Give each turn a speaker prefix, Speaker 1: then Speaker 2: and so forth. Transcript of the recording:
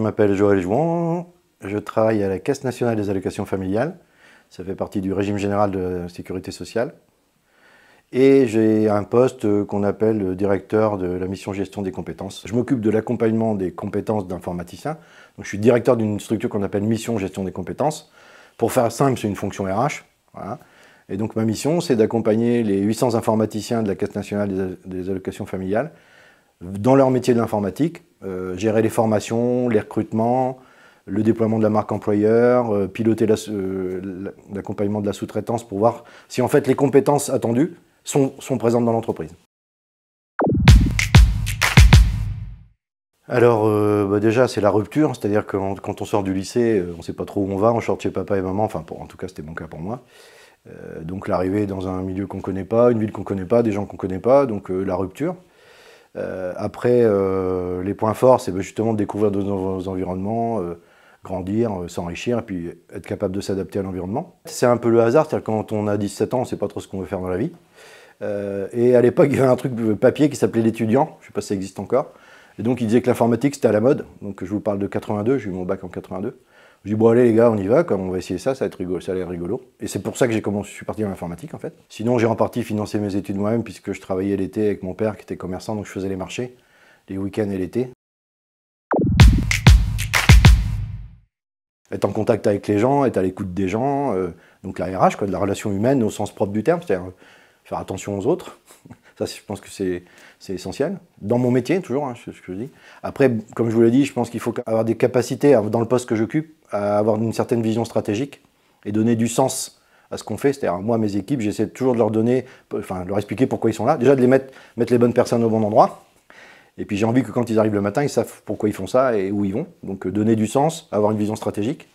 Speaker 1: m'appelle Joël Jouan, je travaille à la Caisse nationale des allocations familiales, ça fait partie du régime général de la sécurité sociale. Et j'ai un poste qu'on appelle directeur de la mission gestion des compétences. Je m'occupe de l'accompagnement des compétences d'informaticiens. Donc je suis directeur d'une structure qu'on appelle mission gestion des compétences. Pour faire simple, c'est une fonction RH. Voilà. Et donc ma mission, c'est d'accompagner les 800 informaticiens de la Caisse nationale des allocations familiales dans leur métier de l'informatique, gérer les formations, les recrutements, le déploiement de la marque employeur, piloter l'accompagnement de la sous-traitance pour voir si en fait les compétences attendues sont présentes dans l'entreprise. Alors déjà c'est la rupture, c'est-à-dire que quand on sort du lycée, on ne sait pas trop où on va, on sort de chez papa et maman, enfin en tout cas c'était mon cas pour moi. Donc l'arrivée dans un milieu qu'on ne connaît pas, une ville qu'on ne connaît pas, des gens qu'on ne connaît pas, donc la rupture. Après les points forts, c'est justement de découvrir de nouveaux environnements, grandir, s'enrichir et puis être capable de s'adapter à l'environnement. C'est un peu le hasard, c'est-à-dire quand on a 17 ans, on ne sait pas trop ce qu'on veut faire dans la vie. Et à l'époque, il y avait un truc papier qui s'appelait l'étudiant, je ne sais pas si ça existe encore. Et donc il disait que l'informatique c'était à la mode, donc je vous parle de 82, j'ai eu mon bac en 82. Je dis bon allez les gars, on y va, on va essayer ça va être rigolo, ça a l'air rigolo. Et c'est pour ça que je suis parti dans l'informatique en fait. Sinon j'ai en partie financé mes études moi-même puisque je travaillais l'été avec mon père qui était commerçant, donc je faisais les marchés, les week-ends et l'été. Être en contact avec les gens, être à l'écoute des gens, donc la RH, de la relation humaine au sens propre du terme, c'est-à-dire faire attention aux autres. Ça, je pense que c'est essentiel. Dans mon métier, toujours, hein, c'est ce que je dis. Après, comme je vous l'ai dit, je pense qu'il faut avoir des capacités, dans le poste que j'occupe, à avoir une certaine vision stratégique et donner du sens à ce qu'on fait. C'est-à-dire, moi, mes équipes, j'essaie toujours de leur donner, de leur expliquer pourquoi ils sont là. Déjà, de mettre les bonnes personnes au bon endroit. Et puis, j'ai envie que quand ils arrivent le matin, ils savent pourquoi ils font ça et où ils vont. Donc, donner du sens, avoir une vision stratégique.